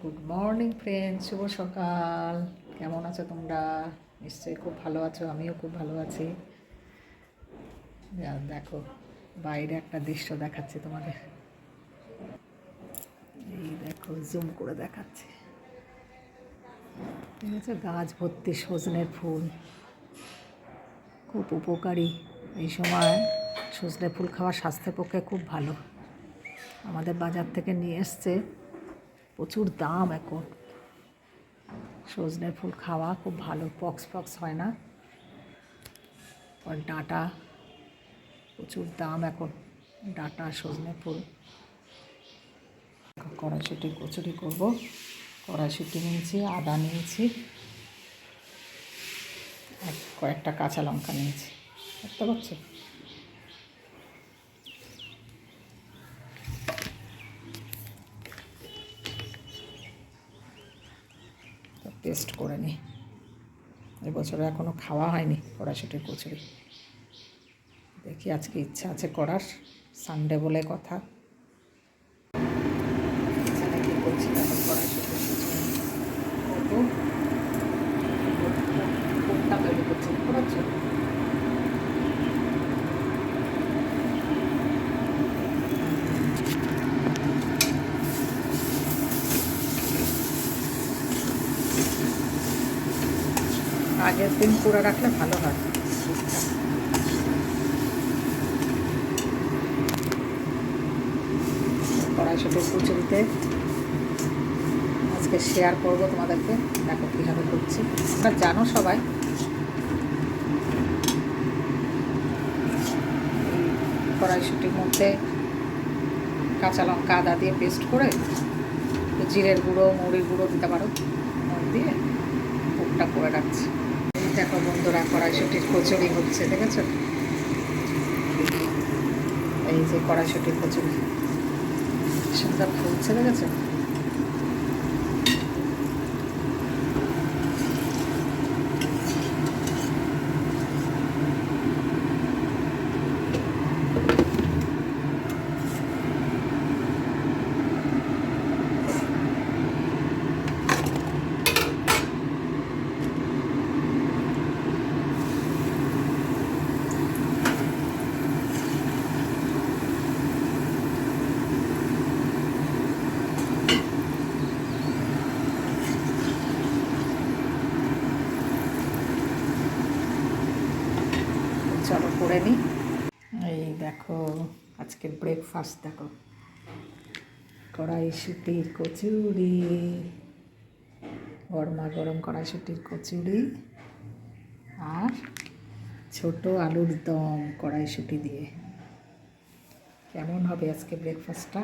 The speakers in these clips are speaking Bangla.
গুড মর্নিং ফ্রেন্ড, শুভ সকাল। কেমন আছো তোমরা? নিশ্চয়ই খুব ভালো আছো, আমিও খুব ভালো আছি। দেখো বাইরে একটা দৃশ্য দেখাচ্ছি তোমাদের। এই দেখো জুম করে দেখাচ্ছি, ঠিক আছে? গাছ ভর্তি সজনের ফুল, খুব উপকারী। এই সময় সজনে ফুল খাওয়া স্বাস্থ্যের পক্ষে খুব ভালো। আমাদের বাজার থেকে নিয়ে এসছে, প্রচুর দাম এখন। সজনের ফুল খাওয়া খুব ভালো, পক্স হয় না। আর ডাঁটা, প্রচুর দাম এখন ডাঁটা সজনে ফুল। কড়াইশুঁটির কচুরি করব। কড়াইশুঁটি নিয়েছি, আদা নিয়েছি, কয়েকটা কাঁচা লঙ্কা নিয়েছি, দেখতে পাচ্ছ? পেস্ট করে নিই। এবছরে এখনও খাওয়া হয়নি কড়াইশুঁটির কচুরি। দেখি আজকে ইচ্ছা আছে করার, সানডে বলে কথা। এখানে কী করছি দেখো, কড়াইশুঁটির কচুরি করবো, কোনটা তৈরি করছি বুঝতে পারছো? আগের দিন করে রাখলে ভালো হয়। কড়াইশুঁটির কচুরিতে আজকে শেয়ার করব তোমাদেরকে, দেখো কীভাবে করছি। তোমরা জানো সবাই, কড়াইশুঁটির মধ্যে কাঁচা লঙ্কা আদা দিয়ে পেস্ট করে জিরের গুঁড়ো মৌরির গুঁড়ো দিতে পারো, দিয়ে পুরটা করে রাখছি। এই দেখো বন্ধুরা, কড়াইশুঁটির কচুরি হচ্ছে, দেখেছো? এই যে কড়াইশুঁটির কচুরি সুন্দর ফুলছে, দেখেছো? চলো করে নিই। এই দেখো আজকের ব্রেকফাস্ট, দেখো কড়াইশুঁটির কচুরি, গরমা গরম কড়াইশুঁটির কচুরি আর ছোট আলুর দম কড়াইশুঁটি দিয়ে। কেমন হবে আজকে ব্রেকফাস্টটা?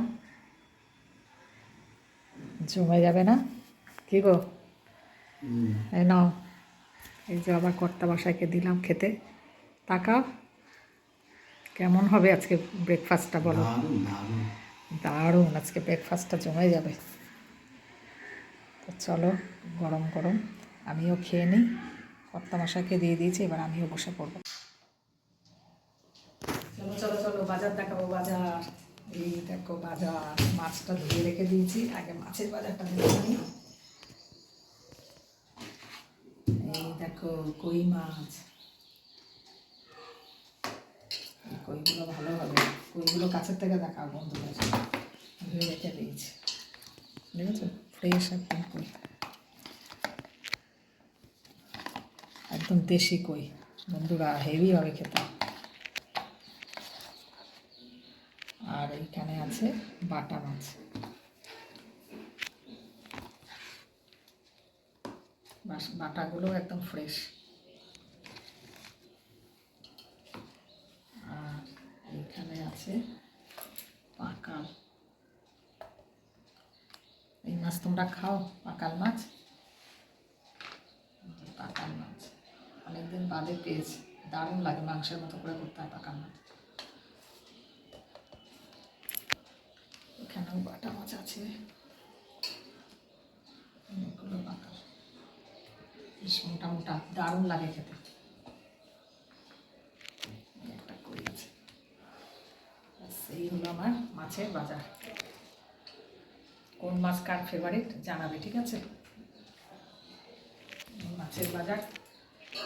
জমে যাবে না? কি গো, এই নাও, এই যে আবার কর্তা বাসাইকে দিলাম খেতে। তাকাও, কেমন হবে আজকে ব্রেকফাস্টটা বলো? দারুণ, আজকে ব্রেকফাস্টটা জমে যাবে। তো চলো, গরম গরম আমিও খেয়ে নিই। কর্তা মশাইকে দিয়ে দিয়েছি, এবার আমিও বসে পড়বো। চলো চলো চলো, বাজার দেখাবো। বাজার, এই দেখো বাজার। মাছটা ধুয়ে রেখে দিয়েছি, আগে মাছের বাজারটা দেখে নিই। এই দেখো কই মাছ, কইগুলো ভালো হবে। কইগুলো কাছের থেকে দেখাও বন্ধুদের, ধুয়ে রেখে দিয়েছি, দেখেছো? ফ্রেশ একদম কই, একদম দেশি কই বন্ধুরা, হেভি হবে খেতে। আর এইখানে আছে বাটা মাছ, বাটাগুলো একদম ফ্রেশ। আর এইখানে আছে পাকাল। এই মাছ তোমরা খাও? পাকাল মাছ, পাকাল মাছ অনেকদিন বাদে পেয়েছি, দারুণ লাগে, মাংসের মতো করে করতে হয় পাকাল মাছ। এখানেও বাটা মাছ আছে, অনেকগুলো পাকাল, বেশ মোটা মোটা, দারুণ লাগে খেতে। একটা কই আছে। সেই হলো আমার মাছের বাজার। কোন মাছ কার ফেভারিট জানাবে, ঠিক আছে? মাছের বাজার,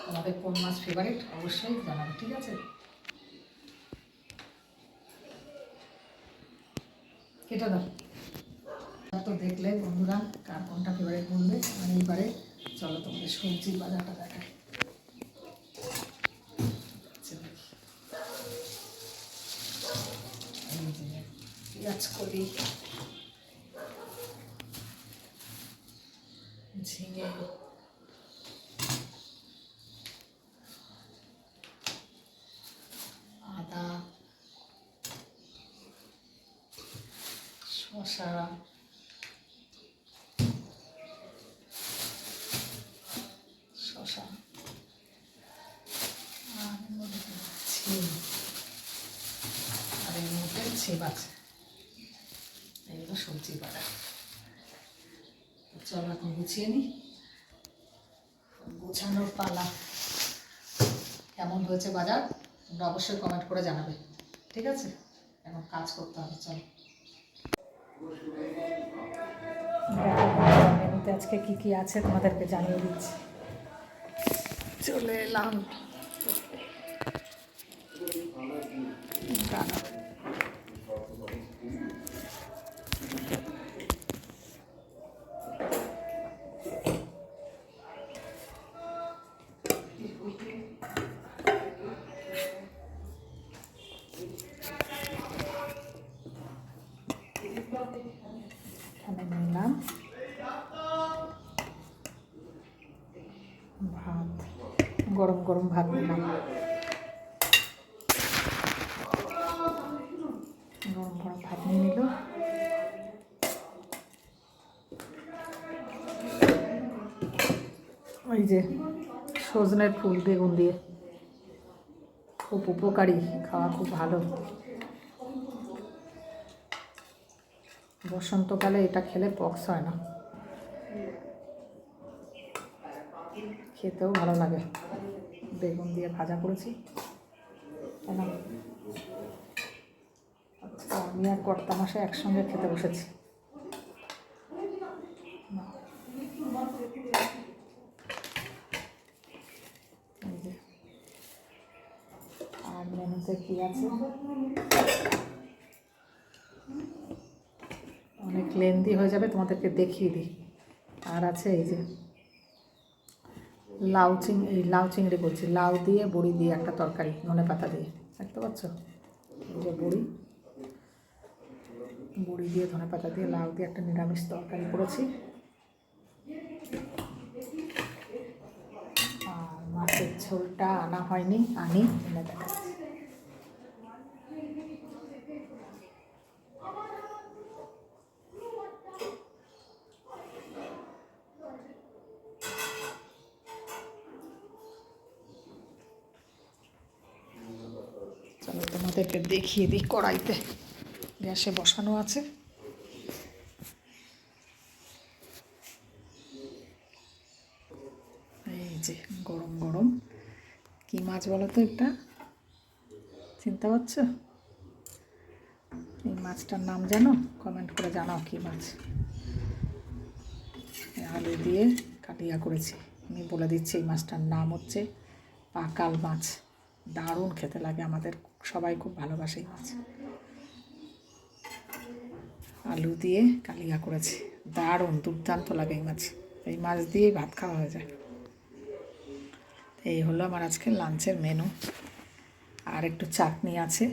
তোমাদের কোন মাছ ফেভারিট অবশ্যই জানাবে, ঠিক আছে? কেটে দাও। তো দেখলে বন্ধুরা কার কোনটা ফেভারিট বলবে। আর এইবারে চলো তোমাদের সবজির বাজারটা দেখায়। পেঁয়াজ কলি, ঝিঙে, আদা, শসা, আর এর মধ্যে ছিম, আর এর মধ্যে ছিম আছে। এইগুলো সবজি বাজার। চলো এখন গুছিয়ে নিই, গোছানোর পালা। কেমন হয়েছে বাজার তোমরা অবশ্যই কমেন্ট করে জানাবে, ঠিক আছে? এখন কাজ করতে হবে, চলো। মেনুতে আজকে কি কি আছে তোমাদেরকে জানিয়ে দিচ্ছি। চলে এলাম রান্না। এখানে নিলাম ভাত, গরম গরম ভাত নিলাম, গরম গরম ভাত নিয়ে নিল। ওই যে সজনের ফুল বেগুন দিয়ে, খুব উপকারী, খাওয়া খুব ভালো। বসন্তকালে এটা খেলে পক্স হয় না, খেতেও ভালো লাগে। বেগুন দিয়ে ভাজা করেছি। আচ্ছা, আমি আর কর্তামশাই একসঙ্গে খেতে বসেছি। আর মেনুতে কী আছে, অনেক লেন্দি হয়ে যাবে, তোমাদেরকে দেখিয়ে দিই। আর আছে এই যে লাউ চিংড়ি বলছি, লাউ দিয়ে বড়ি দিয়ে একটা তরকারি, ধনে পাতা দিয়ে, দেখতে পাচ্ছ? এই যে বড়ি দিয়ে ধনে পাতা দিয়ে লাউ দিয়ে একটা নিরামিষ তরকারি করেছি। আর মাছের ঝোলটা আনা হয়নি, এনে দেখাচ্ছি। চলো তোমাদেরকে দেখিয়ে দিই। কড়াইতে গ্যাসে বসানো আছে, এই যে গরম গরম। কি মাছ বলো তো, একটা চিনতে পারছো? এই মাছটার নাম জানো? কমেন্ট করে জানাও কি মাছ। আলু দিয়ে কালিয়া করেছি। আমি বলে দিচ্ছি, এই মাছটার নাম হচ্ছে পাকাল মাছ। দারুণ খেতে লাগে, আমাদের সবাই খুব ভালোবাসে এই মাছ। আলু দিয়ে কালিয়া করেছি, দারুণ দুর্দান্ত লাগে এই মাছ। এই মাছ দিয়েই ভাত খাওয়া হয়ে যায়। এই হলো আমার আজকে লাঞ্চের মেনু। আর একটু চাটনি আছে।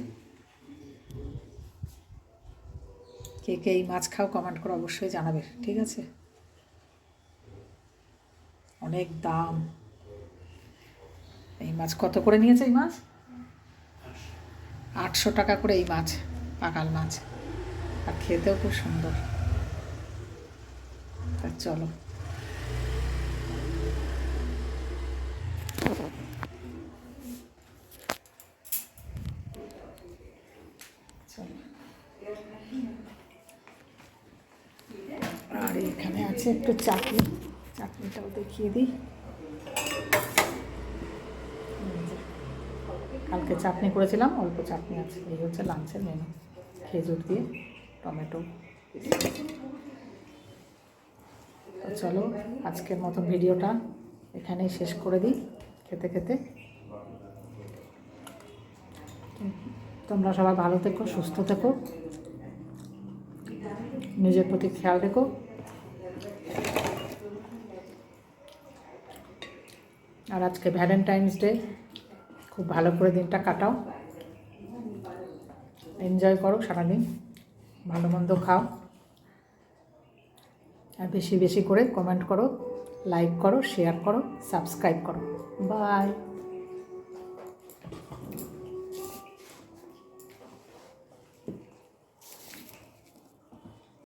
কে কে এই মাছ খাও কমেন্ট করে অবশ্যই জানাবে, ঠিক আছে? অনেক দাম। এই মাছ কত করে নিয়েছে? এই মাছ 800 টাকা করে এই মাছ, পাকাল মাছ। আর খেতেও খুব সুন্দর। তা চলো, আর এখানে আছে একটু চাটনি, চাটনিটাও দেখিয়ে দিই। কালকে চাটনি করেছিলাম, অল্প চাটনি আছে। এই হচ্ছে লাঞ্চের মেনু, খেজুর দিয়ে টমেটো। তো চলো আজকের মতন ভিডিওটা এখানেই শেষ করে দিই খেতে খেতে। তোমরা সবাই ভালো থেকো, সুস্থ থেকো, নিজের প্রতি খেয়াল রেখো। আর আজকে ভ্যালেন্টাইন্স ডে, খুব ভালো করে দিনটা কাটাও, এনজয় করো সারাদিন, ভালো মন্দ খাও, আর বেশি বেশি করে কমেন্ট করো, লাইক করো, শেয়ার করো, সাবস্ক্রাইব করো। বাই।